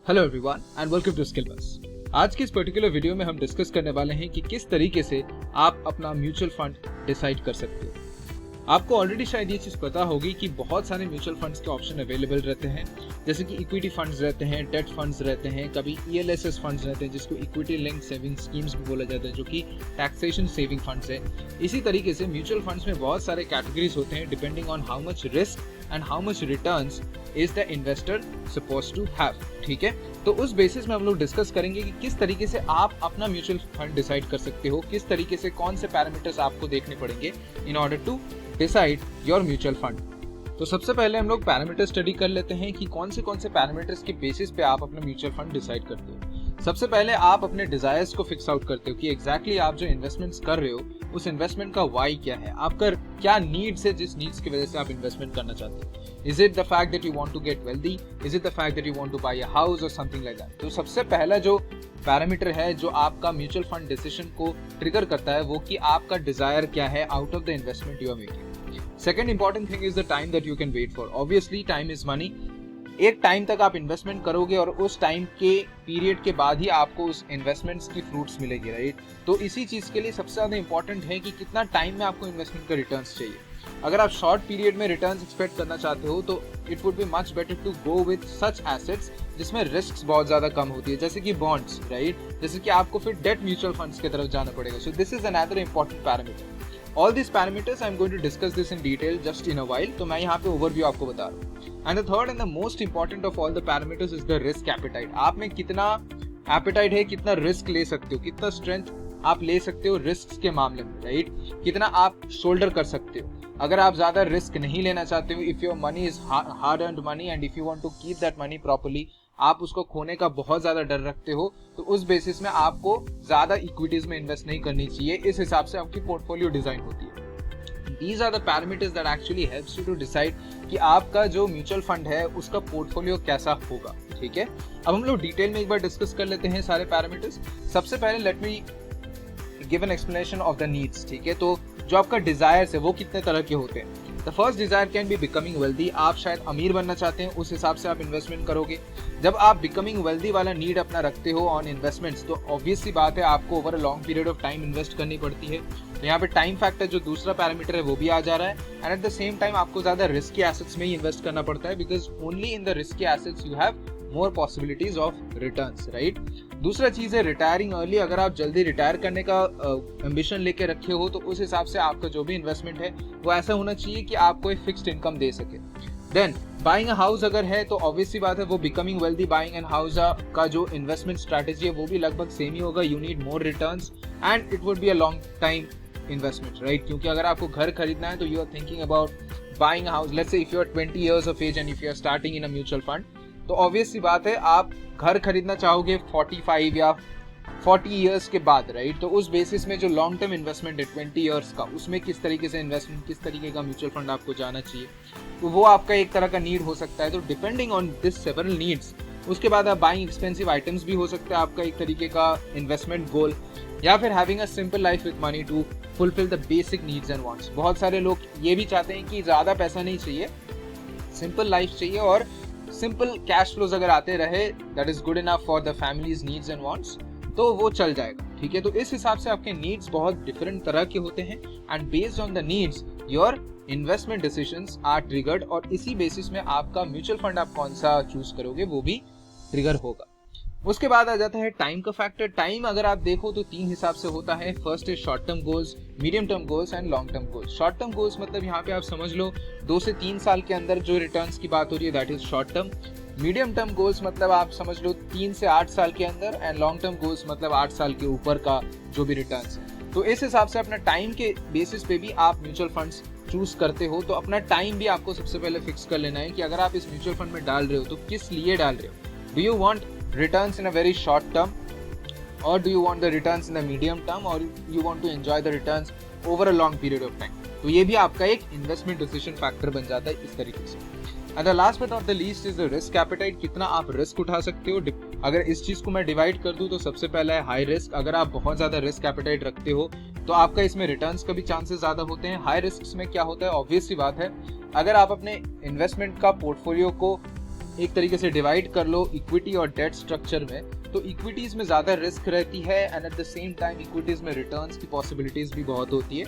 Hello everyone and welcome to Skill Bus. आज की इस पर्टिकुलर वीडियो में हम डिस्कस करने वाले हैं कि किस तरीके से आप अपना म्यूचुअल फंड डिसाइड कर सकते हो। आपको ऑलरेडी शायद ये चीज़ पता होगी कि बहुत सारे म्यूचुअल फंड्स के ऑप्शन अवेलेबल रहते हैं, जैसे कि इक्विटी फंड्स रहते हैं, डेट फंड्स रहते हैं, कभी ELSS फंड्स रहते हैं जिसको इक्विटी लिंक सेविंग स्कीम्स भी बोला जाता है, जो कि टैक्सेशन सेविंग फंड्स है। इसी तरीके से म्यूचुअल फंड्स में बहुत सारे कैटेगरीज होते हैं depending on how much risk and how much returns is the investor suppose to have. ठीक है, तो उस बेसिस में हम लोग डिस्कस करेंगे कि किस तरीके से आप अपना म्यूचुअल फंड डिसाइड कर सकते हो, किस तरीके से कौन से पैरामीटर्स आपको देखने पड़ेंगे in order to decide your mutual fund. तो सबसे पहले हम लोग पैरामीटर स्टडी कर लेते हैं कि कौन से पैरामीटर्स के बेसिस पे आप अपना म्यूचुअल फंड डिसाइड करते हो। सबसे पहले आप अपने डिजायर्स को फिक्स आउट करते हो कि एग्जैक्टली आप जो इन्वेस्टमेंट्स कर रहे हो उस इन्वेस्टमेंट का वाई क्या है, आपका क्या नीड्स है, जिस नीड्स की वजह से आप इन्वेस्टमेंट करना चाहते हो। Is it the fact that you want to get wealthy? Is it the fact that you want to buy a house or something like that? तो सबसे पहला जो पैरामीटर है जो आपका म्यूचुअल फंड डिसीजन को ट्रिगर करता है वो कि आपका डिजायर क्या है out of the investment you are making. Second important thing is the time that you can wait for. Obviously time is money. एक टाइम तक आप इन्वेस्टमेंट करोगे और उस टाइम के पीरियड के बाद ही आपको उस इन्वेस्टमेंट्स की फ्रूट्स मिलेगी, राइट। तो इसी चीज के लिए सबसे ज्यादा इंपॉर्टेंट है कि कितना टाइम में आपको इन्वेस्टमेंट का रिटर्न्स चाहिए। अगर आप शॉर्ट पीरियड में रिटर्न्स एक्सपेक्ट करना चाहते हो तो it would be much better to go with such assets जिसमें रिस्क बहुत ज्यादा कम होती है, जैसे कि बॉन्ड्स, राइट। जैसे कि आपको फिर डेट म्यूचुअल फंड्स की तरफ जाना पड़ेगा। So this is another important parameter. All this parameters I am going to discuss this in detail just in a while. तो मैं यहाँ पे ओवरव्यू आपको बता रहा हूँ। And the third and the most important of all the parameters is the risk appetite. आप में कितना एपेटाइट है, कितना रिस्क ले सकते हो, कितना स्ट्रेंथ आप ले सकते हो रिस्क के मामले में, राइट। कितना आप शोल्डर कर सकते हो। अगर आप ज्यादा रिस्क नहीं लेना चाहते हो, if your money is hard earned money and if you want to keep that money properly, आप उसको खोने का बहुत ज्यादा डर रखते हो, तो उस बेसिस में आपको ज्यादा इक्विटीज में इन्वेस्ट नहीं करनी चाहिए। इस हिसाब से आपकी पोर्टफोलियो डिजाइन होती है। These are the parameters that actually helps you to decide कि आपका जो म्यूचुअल फंड है उसका पोर्टफोलियो कैसा होगा। ठीक है, अब हम लोग डिटेल में एक बार डिस्कस कर लेते हैं सारे पैरामीटर्स। सबसे पहले let me give an explanation of the needs. ठीक है, तो जो आपका डिजायर्स है वो कितने तरह के होते हैं। The first Dzire can be becoming wealthy. आप शायद अमीर बनना चाहते हैं, उस हिसाब से आप इन्वेस्टमेंट करोगे। जब आप बिकमिंग वेल्दी वाला नीड अपना रखते हो ऑन इन्वेस्टमेंट्स, तो ऑब्वियस सी बात है आपको over a long period of time invest करनी पड़ती है। तो यहाँ पे टाइम फैक्टर जो दूसरा पैरामीटर है वो भी आ जा रहा है। And at the same time आपको ज्यादा रिस्की एसेट्स में ही इन्वेस्ट करना पड़ता है, because only in the risky assets you have more possibilities of returns, right. दूसरा चीज है रिटायरिंग अर्ली। अगर आप जल्दी रिटायर करने का एम्बिशन लेके रखे हो तो उस हिसाब से आपका जो भी इन्वेस्टमेंट है वो ऐसा होना चाहिए कि आपको एक फिक्स्ड इनकम दे सके। देन बाइंग अ हाउस अगर है तो ऑब्वियसली बात है वो becoming wealthy buying an house का जो इन्वेस्टमेंट स्ट्रैटेजी है वो भी लगभग सेम ही होगा। You need more returns and it would be a long time investment, right. क्योंकि अगर आपको घर खरीदना है तो you are thinking about buying a house. Let's say if you are 20 years of age and if you are starting in a mutual fund, तो obvious सी बात है आप घर खरीदना चाहोगे 45 या 40 years के बाद, राइट। तो उस बेसिस में जो लॉन्ग टर्म इन्वेस्टमेंट है 20 years का, उसमें किस तरीके से इन्वेस्टमेंट, किस तरीके का म्यूचुअल फंड आपको जाना चाहिए, तो वो आपका एक तरह का नीड हो सकता है। तो depending on this several needs, उसके बाद आप बाइंग एक्सपेंसिव आइटम्स भी हो सकता है आपका एक तरीके का इन्वेस्टमेंट गोल, या फिर having a simple life with money to fulfil the basic needs and wants. बहुत सारे लोग ये भी चाहते हैं कि ज्यादा पैसा नहीं चाहिए, सिंपल लाइफ चाहिए और सिंपल कैश फ्लोज अगर आते रहे, that is good enough for the families needs and wants, तो वो चल जाएगा। ठीक है, तो इस हिसाब से आपके नीड्स बहुत डिफरेंट तरह के होते हैं and based on the needs your investment decisions are triggered, और इसी बेसिस में आपका म्यूचुअल फंड आप कौन सा चूज करोगे वो भी ट्रिगर होगा। उसके बाद आ जाता है टाइम का फैक्टर। टाइम अगर आप देखो तो 3 हिसाब से होता है। First is short term goals, medium term goals and long term goals. Short term goals मतलब यहाँ पे आप समझ लो 2 से 3 साल के अंदर जो रिटर्न्स की बात हो रही है, that is short term. Medium term goals मतलब आप समझ लो 3 से 8 साल के अंदर, एंड लॉन्ग टर्म गोल्स मतलब 8 साल के ऊपर का जो भी रिटर्न्स है। तो इस हिसाब से अपना टाइम के बेसिस पे भी आप म्यूचुअल फंड्स चूज करते हो। तो अपना टाइम भी आपको सबसे पहले फिक्स कर लेना है कि अगर आप इस म्यूचुअल फंड में डाल रहे हो तो किस लिए डाल रहे हो। Do you want returns in a very short term, or do you want the returns in the medium term, or you want to enjoy the returns over a long period of time? तो ये भी आपका एक investment decision factor बन जाता है इस तरीके से। And the last but not the least is the risk apatite. कितना आप रिस्क उठा सकते हो। अगर इस चीज को मैं डिवाइड कर दूं तो सबसे पहला है हाई रिस्क। अगर आप बहुत ज्यादा रिस्क एपेटाइट रखते हो तो आपका इसमें रिटर्न्स का भी चांसेस ज्यादा होते हैं। हाई रिस्क में क्या होता है, ऑब्वियस सी बात है, अगर आप अपने इन्वेस्टमेंट का पोर्टफोलियो को एक तरीके से डिवाइड कर लो इक्विटी और डेट स्ट्रक्चर में, तो इक्विटीज में ज़्यादा रिस्क रहती है and at the same time equities में रिटर्न्स की पॉसिबिलिटीज भी बहुत होती है।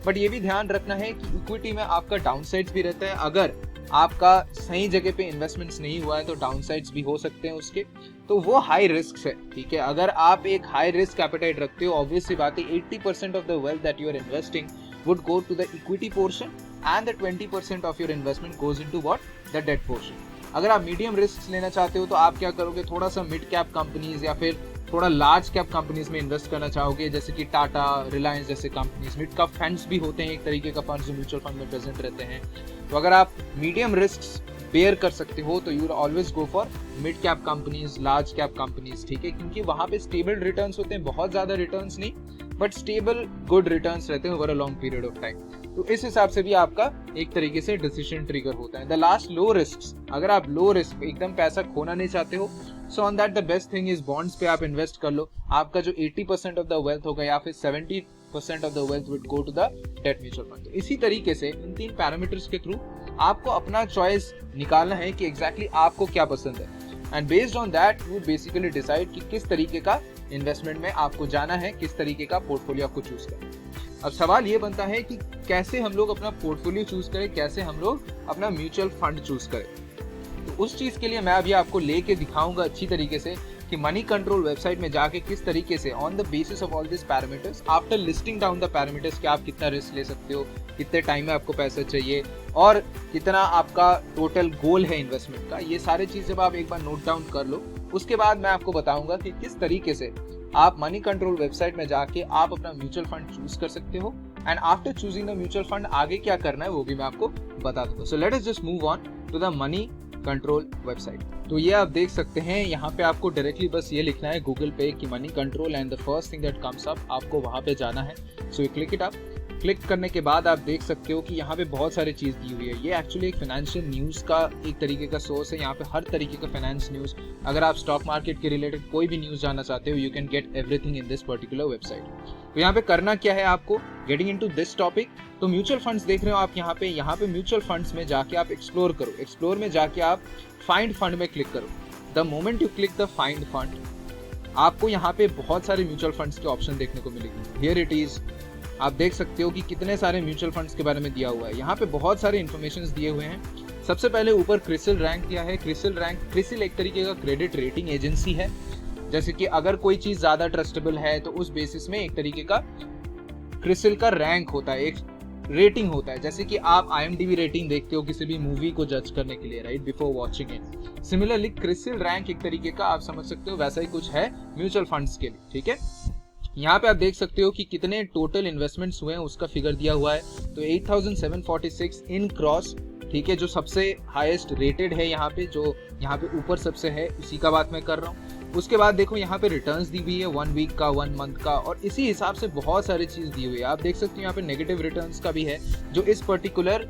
बट ये भी ध्यान रखना है कि इक्विटी में आपका डाउनसाइड्स भी रहता है। अगर आपका सही जगह पे इन्वेस्टमेंट्स नहीं हुआ है तो डाउनसाइड्स भी हो सकते हैं उसके, तो वो हाई रिस्क है। ठीक है, अगर आप एक हाई रिस्क एपेटाइट रखते हो, ऑब्वियस सी बात है 80% of the wealth that you are investing would go to the equity portion and the 20% of your investment goes into what? The debt portion. अगर आप मीडियम रिस्क लेना चाहते हो तो आप क्या करोगे, थोड़ा सा मिड कैप कंपनीज या फिर थोड़ा लार्ज कैप कंपनीज में इन्वेस्ट करना चाहोगे, जैसे कि टाटा, रिलायंस जैसे कंपनीज। मिड कैप फंड्स भी होते हैं एक तरीके का फंड जो म्यूचुअल फंड में प्रेजेंट रहते हैं। तो अगर आप मीडियम रिस्क बेयर कर सकते हो तो you always go for mid cap companies, large cap companies. ठीक है, क्योंकि वहां पे स्टेबल रिटर्न्स होते हैं, बहुत ज्यादा रिटर्न्स नहीं बट स्टेबल गुड रिटर्न्स रहते हैं over a long period of time. तो इस हिसाब से भी आपका एक तरीके से डिसीजन ट्रिगर होता है। द लास्ट लो रिस्क, अगर आप लो रिस्क एकदम पैसा खोना नहीं चाहते हो, so on that the best thing is bonds पे आप इन्वेस्ट कर लो। आपका जो 80% ऑफ द वेल्थ होगा या फिर 70% of the wealth would go to the debt mutual fund. तो इसी तरीके से इन 3 पैरामीटर्स के थ्रू आपको अपना चॉइस निकालना है कि एग्जैक्टली आपको क्या पसंद है and based on that you basically decide कि किस तरीके का इन्वेस्टमेंट में आपको जाना है, किस तरीके का पोर्टफोलियो आपको चूज करना है। अब सवाल ये बनता है कि कैसे हम लोग अपना पोर्टफोलियो चूज करें, कैसे हम लोग अपना म्यूचुअल फंड चूज करें। तो उस चीज के लिए मैं अभी आपको लेके दिखाऊंगा अच्छी तरीके से कि मनी कंट्रोल वेबसाइट में जाके किस तरीके से on the basis of all this parameters, after listing down the parameters, कि आप कितना रिस्क ले सकते हो, कितने टाइम में आपको पैसा चाहिए और कितना आपका टोटल गोल है इन्वेस्टमेंट का। ये सारी चीज जब आप एक बार नोट डाउन कर लो, उसके बाद मैं आपको बताऊंगा कि किस तरीके से आप मनी कंट्रोल वेबसाइट में जाके आप अपना म्यूचुअल फंड चूज कर सकते हो and after choosing the mutual fund आगे क्या करना है वो भी मैं आपको बता दूंगा। So let us just move on to the Moneycontrol website. तो ये आप देख सकते हैं, यहाँ पे आपको डायरेक्टली बस ये लिखना है गूगल पे कि money control and the first thing that comes up, आपको वहाँ पे जाना है। So you click it up. Click करने के बाद आप देख सकते हो कि यहाँ पे बहुत सारी चीज़ दी हुई है। ये एक्चुअली एक फाइनेंशियल न्यूज़ का एक तरीके का सोर्स है। यहाँ पे हर तरीके का फाइनेंस न्यूज़, अगर आप स्टॉक मार्केट के रिलेटेड कोई भी न्यूज़ जानना चाहते हो, you can get everything in this particular website. तो यहाँ पे करना क्या है आपको, गेटिंग इनटू दिस टॉपिक। तो म्यूचुअल फंड्स देख रहे हो आप यहाँ पे म्यूचुअल फंड्स में जाके आप एक्सप्लोर करो। एक्सप्लोर में जाके आप फाइंड फंड में क्लिक करो। The moment you click the find fund, आपको यहाँ पे बहुत सारे म्यूचुअल फंड्स के ऑप्शन देखने को मिलेगी। हियर इट इज, आप देख सकते हो कि कितने सारे म्यूचुअल फंड्स के बारे में दिया हुआ है। यहाँ पे बहुत सारे इन्फॉर्मेशन दिए हुए हैं। सबसे पहले ऊपर क्रिसिल रैंक दिया है। क्रिसिल एक तरीके का क्रेडिट रेटिंग एजेंसी है। जैसे कि अगर कोई चीज ज्यादा ट्रस्टेबल है तो उस बेसिस में एक तरीके का क्रिसिल का रैंक होता है, एक रेटिंग होता है। जैसे कि आप IMDb रेटिंग देखते हो किसी भी मूवी को जज करने के लिए, right, before watching it. Similarly CRISIL rank एक तरीके का आप समझ सकते हो वैसा ही कुछ है म्यूचुअल फंड्स के लिए। ठीक है, यहाँ पे आप देख सकते हो कि कितने टोटल इन्वेस्टमेंट्स हुए हैं, उसका फिगर दिया हुआ है। तो 8746 इन क्रॉस, ठीक है, जो सबसे हाईएस्ट रेटेड है यहाँ पे, जो यहाँ पे ऊपर सबसे है, उसी का बात मैं कर रहा हूँ। उसके बाद देखो यहाँ पे रिटर्न्स दी हुई है 1 वीक का, 1 मंथ का, और इसी हिसाब से बहुत सारी चीज दी हुई है। आप देख सकते हो यहाँ पे नेगेटिव रिटर्न्स का भी है, जो इस पर्टिकुलर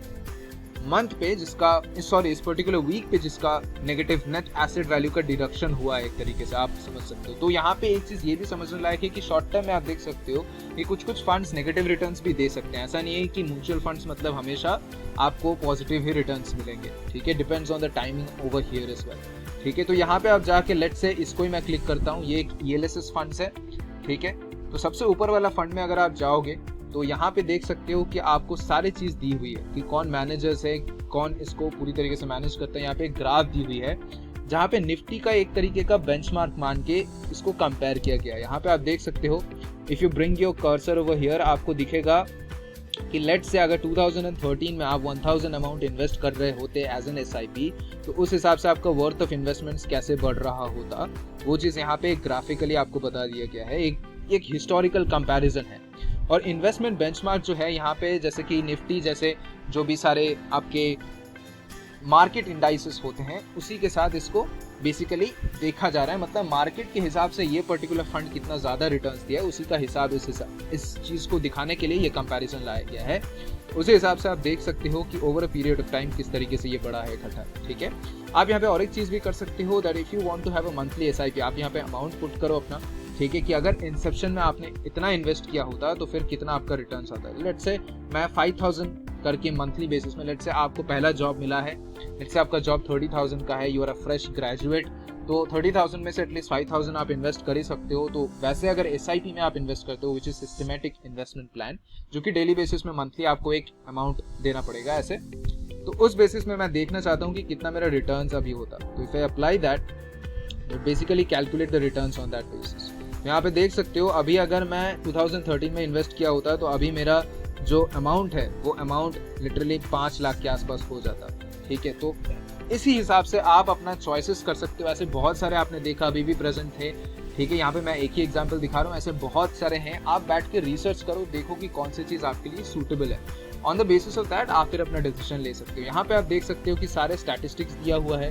मंथ पे इस पर्टिकुलर वीक पे जिसका नेगेटिव नेट एसेट वैल्यू का डिडक्शन हुआ है, एक तरीके से आप समझ सकते हो। तो यहाँ पे एक चीज ये भी समझने लायक है कि शॉर्ट टर्म में आप देख सकते हो कि कुछ फंड्स नेगेटिव रिटर्न्स भी दे सकते हैं। ऐसा नहीं है कि म्यूचुअल फंड्स मतलब हमेशा आपको पॉजिटिव ही रिटर्न्स मिलेंगे। ठीक है, depends on the timing over here as well. ठीक है, तो यहाँ पे आप जाके लेट्स से इसको ही मैं क्लिक करता हूँ। ये एक ELSS फंड्स है। ठीक है, तो सबसे ऊपर वाला फंड में अगर आप जाओगे तो यहाँ पे देख सकते हो कि आपको सारी चीज दी हुई है कि कौन मैनेजर्स है, कौन इसको पूरी तरीके से मैनेज करता है। यहाँ पे एक ग्राफ दी हुई है जहाँ पे निफ्टी का एक तरीके का बेंचमार्क मान के इसको कंपेयर किया गया है। यहाँ पे आप देख सकते हो, if you bring your cursor over here, आपको दिखेगा कि लेट्स से अगर 2013 में आप 1000 अमाउंट इन्वेस्ट कर रहे होते एज एन SIP, तो उस हिसाब से आपका वर्थ ऑफ इन्वेस्टमेंट्स कैसे बढ़ रहा होता, वो चीज़ यहाँ पे ग्राफिकली आपको बता दिया गया है। एक हिस्टोरिकल कंपैरिजन है। और इन्वेस्टमेंट बेंचमार्क जो है यहाँ पे, जैसे कि निफ्टी जैसे जो भी सारे आपके मार्केट इंडाइसेस होते हैं, उसी के साथ इसको बेसिकली देखा जा रहा है। मतलब मार्केट के हिसाब से ये पर्टिकुलर फंड कितना ज़्यादा रिटर्न्स दिया है, उसी का हिसाब इस चीज़ को दिखाने के लिए ये कंपैरिजन लाया गया है। उसी हिसाब से आप देख सकते हो कि over a period of time किस तरीके से ये बढ़ा है इकट्ठा। ठीक है, आप यहाँ पे और एक चीज़ भी कर सकते हो, that if you want to have a monthly SIP, आप यहाँ पे अमाउंट पुट करो अपना। ठीक है, कि अगर इंसेप्शन में आपने इतना इन्वेस्ट किया होता तो फिर कितना आपका रिटर्न्स आता है। लेट्स से मैं 5000 करके मंथली बेसिस में, लेट्स से आपको पहला जॉब मिला है, लेट्स से आपका जॉब 30,000 का है, you are a fresh graduate, तो 30,000 में से एटलीस्ट 5,000 आप इन्वेस्ट कर ही सकते हो। तो वैसे अगर SIP में आप इन्वेस्ट करते हो, which is systematic investment plan, जो कि डेली बेसिस में मंथली आपको एक अमाउंट देना पड़ेगा ऐसे, तो उस बेसिस में मैं देखना चाहता हूँ कि कितना मेरा रिटर्न्स अभी होता। तो if I apply that, basically calculate the returns on that basis. यहाँ पे देख सकते हो अभी अगर मैं 2013 में इन्वेस्ट किया होता तो अभी मेरा जो अमाउंट है वो अमाउंट लिटरली 5 लाख के आसपास हो जाता। ठीक है, तो इसी हिसाब से आप अपना चॉइसेस कर सकते हो। ऐसे बहुत सारे आपने देखा अभी भी प्रेजेंट थे। ठीक है, यहाँ पे मैं एक ही एग्जांपल दिखा रहा हूँ, ऐसे बहुत सारे हैं। आप बैठ के रिसर्च करो, देखो कि कौन सी चीज़ आपके लिए सूटेबल है। On the basis of that आप फिर अपना डिसीजन ले सकते हो। यहाँ पे आप देख सकते हो कि सारे स्टैटिस्टिक्स दिया हुआ है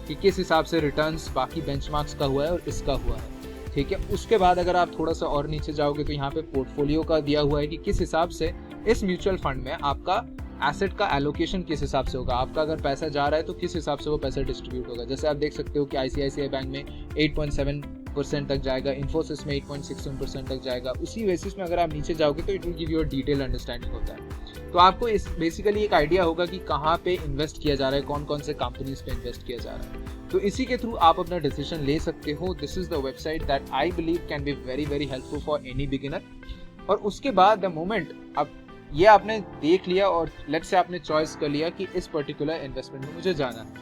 कि किस हिसाब से रिटर्न्स बाकी बेंचमार्क्स का हुआ है और इसका हुआ है। ठीक है, उसके बाद अगर आप थोड़ा सा और नीचे जाओगे तो यहाँ पे पोर्टफोलियो का दिया हुआ है कि किस हिसाब से इस म्यूचुअल फंड में आपका एसेट का एलोकेशन किस हिसाब से होगा। आपका अगर पैसा जा रहा है तो किस हिसाब से वो पैसा डिस्ट्रीब्यूट होगा। जैसे आप देख सकते हो कि ICICI बैंक में 8.7% तक जाएगा, इन्फोसिस में 8.61% तक जाएगा। उसी बेसिस में अगर आप नीचे जाओगे तो it will give you a detail understanding होता है। तो आपको इस बेसिकली एक आइडिया होगा कि कहाँ पे इन्वेस्ट किया जा रहा है, कौन कौन से कंपनीज पे इन्वेस्ट किया जा रहा है। तो इसी के थ्रू आप अपना डिसीजन ले सकते हो। This is the website that I believe can be very very helpful for any beginner. और उसके बाद द मोमेंट अब ये आपने देख लिया और लेट्स से आपने चॉइस कर लिया कि इस पर्टिकुलर इन्वेस्टमेंट में मुझे जाना है,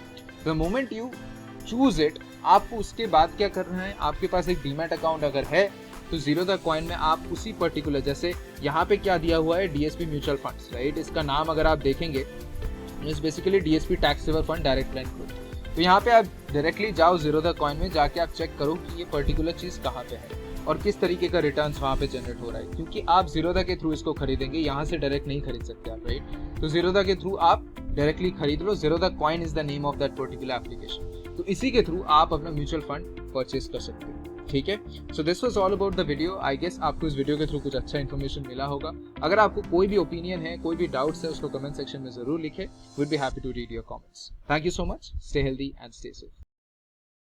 the moment you choose it, आपको उसके बाद क्या करना है, आपके पास एक डीमैट अकाउंट अगर है तो ज़ीरोधा कॉइन में आप उसी पर्टिकुलर, जैसे यहाँ पे क्या दिया हुआ है, DSP म्यूचुअल फंड्स, राइट। इसका नाम अगर आप देखेंगे इस basically DSP tax saver fund direct bank group. तो यहाँ पे आप डायरेक्टली जाओ ज़ीरोधा कॉइन में, जाके आप चेक करो कि ये पर्टिकुलर चीज़ कहाँ पे है और किस तरीके का रिटर्न्स वहाँ पे जनरेट हो रहा है। क्योंकि आप ज़ीरोधा के थ्रू इसको खरीदेंगे, यहाँ से डायरेक्ट नहीं खरीद सकते आप, राइट। तो ज़ीरोधा के थ्रू आप डायरेक्टली खरीद लो। Zerodha coin is the name of that particular application. तो इसी के थ्रू आप अपना म्यूचुअल फंड परचेज कर सकते हो। ठीक है, so this was all about the video. I guess आपको इस वीडियो के थ्रू कुछ अच्छा इन्फॉर्मेशन मिला होगा। अगर आपको कोई भी ओपिनियन है, कोई भी डाउट्स है, उसको कमेंट सेक्शन में जरूर लिखें। Will be happy to read your comments. Thank you so much. Stay healthy and stay safe.